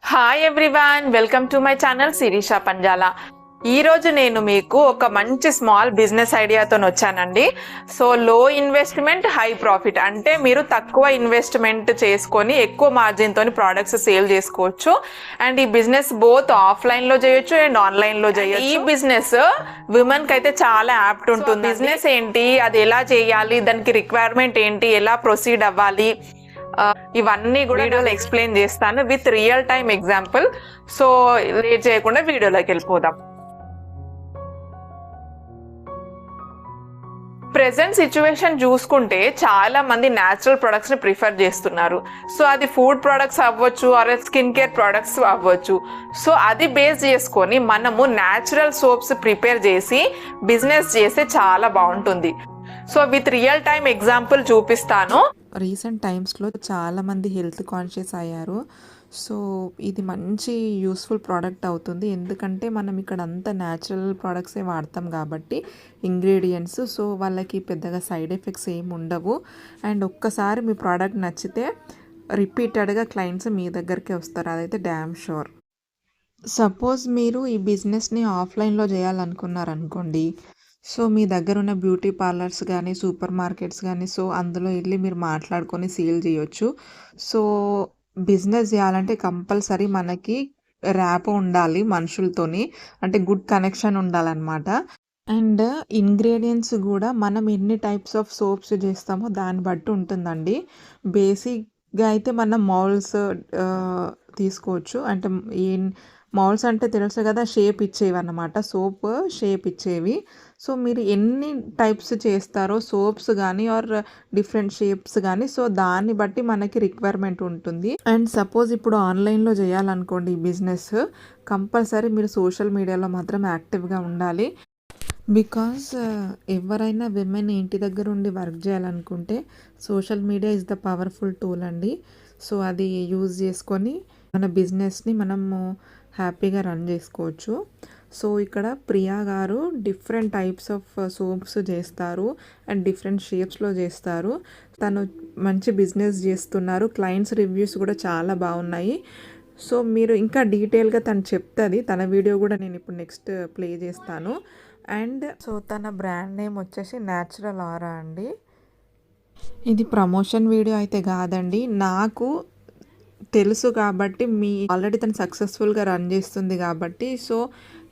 Hi everyone, welcome to my channel Sirisha Panjala. ఈరోజు నేను మీకు ఒక మంచి స్మాల్ బిజినెస్ ఐడియాతో వచ్చానండి. సో లో ఇన్వెస్ట్మెంట్ హై ప్రాఫిట్, అంటే మీరు తక్కువ ఇన్వెస్ట్మెంట్ చేసుకొని ఎక్కువ మార్జిన్తో ప్రోడక్ట్స్ సేల్ చేసుకోవచ్చు. అండ్ ఈ బిజినెస్ బోత్ ఆఫ్లైన్లో చేయొచ్చు అండ్ ఆన్లైన్లో చేయొచ్చు. ఈ బిజినెస్ విమెన్కి అయితే చాలా యాప్ట్ ఉంటుంది. బిజినెస్ ఏంటి, అది ఎలా చేయాలి, దానికి రిక్వైర్మెంట్ ఏంటి, ఎలా ప్రొసీడ్ అవ్వాలి, ఇవన్నీ కూడా వీడియోలో ఎక్స్ప్లెయిన్ చేస్తాను with real time example. So late చేయకుండా వీడియోలోకి వెళ్ళిపోదాం. ప్రెసెంట్ సిచ్యువేషన్ చూసుకుంటే చాలా మంది న్యాచురల్ ప్రొడక్ట్స్ ని ప్రిఫర్ చేస్తున్నారు. సో అది ఫుడ్ ప్రొడక్ట్స్ అవ్వచ్చు ఆర్ స్కిన్ కేర్ ప్రొడక్ట్స్ అవ్వచ్చు. సో అది బేస్ చేసుకొని మనము న్యాచురల్ సోప్స్ ప్రిపేర్ చేసి బిజినెస్ చేస్తే చాలా బాగుంటుంది. So with real time example చూపిస్తాను. రీసెంట్ టైమ్స్లో చాలామంది హెల్త్ కాన్షియస్ అయ్యారు. సో ఇది మంచి యూస్ఫుల్ ప్రోడక్ట్ అవుతుంది, ఎందుకంటే మనం ఇక్కడ అంతా న్యాచురల్ ప్రోడక్ట్సే వాడతాం కాబట్టి ఇంగ్రీడియంట్స్. సో వాళ్ళకి పెద్దగా సైడ్ ఎఫెక్ట్స్ ఏమి ఉండవు. అండ్ ఒక్కసారి మీ ప్రోడక్ట్ నచ్చితే రిపీటెడ్గా క్లయింట్స్ మీ దగ్గరికి వస్తారు, అదైతే డ్యామ్ షూర్. సపోజ్ మీరు ఈ బిజినెస్ని ఆఫ్లైన్లో చేయాలనుకున్నారనుకోండి, సో మీ దగ్గర ఉన్న బ్యూటీ పార్లర్స్ కానీ సూపర్ మార్కెట్స్ కానీ సో అందులో వెళ్ళి మీరు మాట్లాడుకొని సేల్ చేయొచ్చు. సో బిజినెస్ చేయాలంటే కంపల్సరీ మనకి ర్యాప్ ఉండాలి మనుషులతోని, అంటే గుడ్ కనెక్షన్ ఉండాలన్నమాట. అండ్ ఇంగ్రీడియంట్స్ కూడా మనం ఎన్ని టైప్స్ ఆఫ్ సోప్స్ చేస్తామో దాన్ని బట్టి ఉంటుందండి. బేసిక్గా అయితే మనం మౌల్స్ తీసుకోవచ్చు. అంటే మౌల్స్ అంటే తెలుసు కదా, షేప్ ఇచ్చేవి అన్నమాట, సోప్ షేప్ ఇచ్చేవి. సో మీరు ఎన్ని టైప్స్ చేస్తారో సోప్స్ కానీ ఆర్ డిఫరెంట్ షేప్స్ కానీ, సో దాన్ని బట్టి మనకి రిక్వైర్మెంట్ ఉంటుంది. అండ్ సపోజ్ ఇప్పుడు ఆన్లైన్లో చేయాలనుకోండి ఈ బిజినెస్, కంపల్సరీ మీరు సోషల్ మీడియాలో మాత్రం యాక్టివ్గా ఉండాలి. బికాజ్ ఎవరైనా విమెన్ ఇంటి దగ్గర ఉండి వర్క్ చేయాలనుకుంటే social media is the powerful tool అండి. సో అది యూజ్ చేసుకొని మన బిజినెస్ని మనము హ్యాపీగా రన్ చేసుకోవచ్చు. సో ఇక్కడ ప్రియా గారు డిఫరెంట్ టైప్స్ ఆఫ్ సోప్స్ చేస్తారు అండ్ డిఫరెంట్ షేప్స్లో చేస్తారు. తను మంచి బిజినెస్ చేస్తున్నారు, క్లయింట్స్ రివ్యూస్ కూడా చాలా బాగున్నాయి. సో మీరు ఇంకా డీటెయిల్గా తను చెప్తుంది, తన వీడియో కూడా నేను ఇప్పుడు నెక్స్ట్ ప్లే చేస్తాను. అండ్ సో తన బ్రాండ్ నేమ్ వచ్చేసి న్యాచురల్ ఆరా అండి. ఇది ప్రమోషన్ వీడియో అయితే కాదండి, నాకు తెలుసు కాబట్టి, మీ ఆల్రెడీ తను సక్సెస్ఫుల్గా రన్ చేస్తుంది కాబట్టి, సో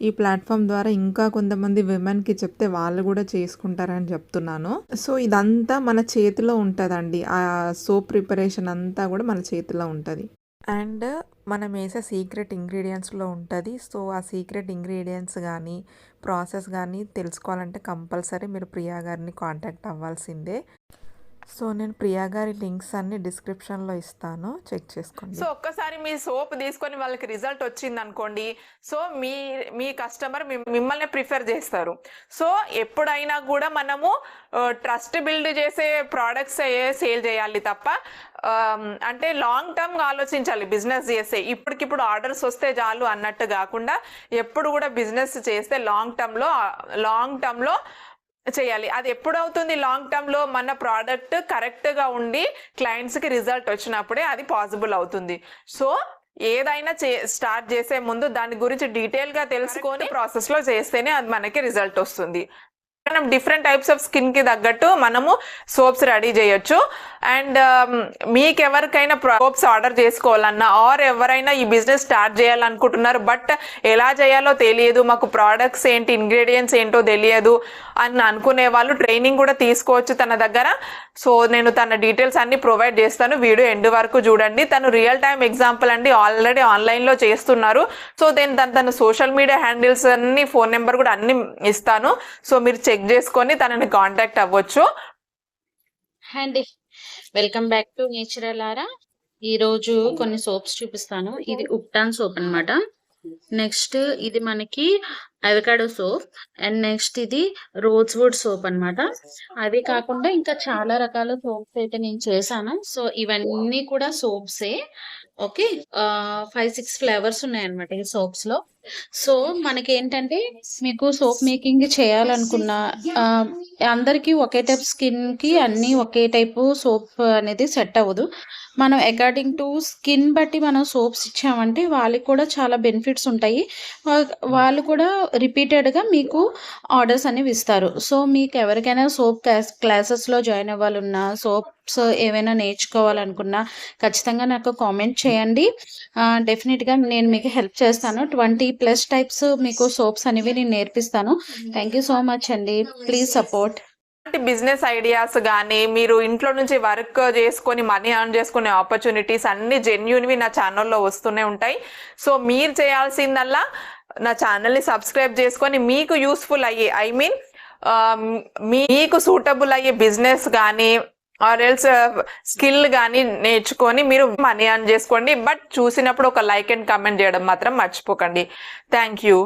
ఈ ప్లాట్ఫామ్ ద్వారా ఇంకా కొంతమంది విమెన్కి చెప్తే వాళ్ళు కూడా చేసుకుంటారని చెప్తున్నాను. సో ఇదంతా మన చేతిలో ఉంటుందండి, ఆ సోప్ ప్రిపరేషన్ అంతా కూడా మన చేతిలో ఉంటుంది. అండ్ మనం వేసే సీక్రెట్ ఇంగ్రీడియంట్స్లో ఉంటుంది. సో ఆ సీక్రెట్ ఇంగ్రీడియంట్స్ కానీ ప్రాసెస్ కానీ తెలుసుకోవాలంటే కంపల్సరీ మీరు ప్రియా గారిని కాంటాక్ట్ అవ్వాల్సిందే. సో నేను ప్రియా గారి లింక్స్ అన్ని డిస్క్రిప్షన్లో ఇస్తాను, చెక్ చేసుకోండి. సో ఒక్కసారి మీ సోప్ తీసుకొని వాళ్ళకి రిజల్ట్ వచ్చింది అనుకోండి, సో మీ కస్టమర్ మిమ్మల్ని ప్రిఫర్ చేస్తారు. సో ఎప్పుడైనా కూడా మనము ట్రస్ట్ బిల్డ్ చేసే ప్రోడక్ట్స్ సేల్ చేయాలి తప్ప, అంటే లాంగ్ టర్మ్గా ఆలోచించాలి బిజినెస్ చేస్తే. ఇప్పటికిప్పుడు ఆర్డర్స్ వస్తే చాలు అన్నట్టు కాకుండా ఎప్పుడు కూడా బిజినెస్ చేస్తే లాంగ్ టర్మ్లో చేయాలి. అది ఎప్పుడు అవుతుంది, లాంగ్ టర్మ్లో మన ప్రోడక్ట్ కరెక్ట్గా ఉండి క్లయింట్స్కి రిజల్ట్ వచ్చినప్పుడే అది పాసిబుల్ అవుతుంది. సో ఏదైనా స్టార్ట్ చేసే ముందు దాని గురించి డీటెయిల్గా తెలుసుకొని ప్రాసెస్లో చేస్తేనే అది మనకి రిజల్ట్ వస్తుంది. మనం డిఫరెంట్ టైప్స్ ఆఫ్ స్కిన్కి తగ్గట్టు మనము సోప్స్ రెడీ చేయొచ్చు. అండ్ మీకు ఎవరికైనా సోప్స్ ఆర్డర్ చేసుకోవాలన్నా ఆర్ ఎవరైనా ఈ బిజినెస్ స్టార్ట్ చేయాలనుకుంటున్నారు బట్ ఎలా చేయాలో తెలియదు, మాకు ప్రోడక్ట్స్ ఏంటి ఇంగ్రీడియంట్స్ ఏంటో తెలియదు అని అనుకునే వాళ్ళు ట్రైనింగ్ కూడా తీసుకోవచ్చు తన దగ్గర. సో నేను తన డీటెయిల్స్ అన్ని ప్రొవైడ్ చేస్తాను, వీడియో ఎండ్ వరకు చూడండి. తను రియల్ టైమ్ ఎగ్జాంపుల్ అండి, ఆల్రెడీ ఆన్లైన్లో చేస్తున్నారు. సో తన సోషల్ మీడియా హ్యాండిల్స్ అన్ని, ఫోన్ నెంబర్ కూడా అన్ని ఇస్తాను. సో మీరు చెక్ చేసుకొని తనని కాంటాక్ట్ అవ్వచ్చు. అండి వెల్కమ్ బ్యాక్ టు నేచురల్ ఆరా. ఈరోజు కొన్ని సోప్స్ చూపిస్తాను. ఇది ఉప్టాన్ సోప్ అన్నమాట. నెక్స్ట్ ఇది మనకి అవకాడో సోప్. అండ్ నెక్స్ట్ ఇది రోజ్వుడ్ సోప్ అన్నమాట. అవి కాకుండా ఇంకా చాలా రకాల సోప్స్ అయితే నేను చేశాను. సో ఇవన్నీ కూడా సోప్సే. ఓకే, 5-6 ఫ్లేవర్స్ ఉన్నాయన్నమాట ఈ సోప్స్ లో. సో మనకి ఏంటంటే, మీకు సోప్ మేకింగ్ చేయాలనుకున్న అందరికీ ఒకే టైప్ స్కిన్ కి అన్ని ఒకే టైపు సోప్ అనేది సెట్ అవ్వదు. మనం అకార్డింగ్ టు స్కిన్ బట్టి మనం సోప్స్ ఇచ్చామంటే వాళ్ళకి కూడా చాలా బెనిఫిట్స్ ఉంటాయి. వాళ్ళు కూడా రిపీటెడ్గా మీకు ఆర్డర్స్ అనేవి ఇస్తారు. సో మీకు ఎవరికైనా సోప్ క్లాసెస్లో జాయిన్ అవ్వాలన్నా, సోప్స్ ఏవైనా నేర్చుకోవాలనుకున్నా ఖచ్చితంగా నాకు కామెంట్ చేయండి. డెఫినెట్గా నేను మీకు హెల్ప్ చేస్తాను. 20+ టైప్స్ మీకు సోప్స్ అనేవి నేను నేర్పిస్తాను. థ్యాంక్ యూ సో మచ్ అండి. Please support. బిజినెస్ ఐడియాస్ కానీ మీరు ఇంట్లో నుంచి వర్క్ చేసుకొని మనీ ఎర్న్ చేసుకునే ఆపర్చునిటీస్ అన్ని జెన్యున్వి నా ఛానల్లో వస్తూనే ఉంటాయి. సో మీరు చేయాల్సిందల్లా నా ఛానల్ని సబ్స్క్రైబ్ చేసుకొని మీకు యూస్ఫుల్ అయ్యే మీకు సూటబుల్ అయ్యే బిజినెస్ కానీ ఆర్ ఎల్స్ స్కిల్ కానీ నేర్చుకొని మీరు మనీ ఎర్న్ చేసుకోండి. బట్ చూసినప్పుడు ఒక లైక్ అండ్ కామెంట్ చేయడం మాత్రం మర్చిపోకండి. Thank you.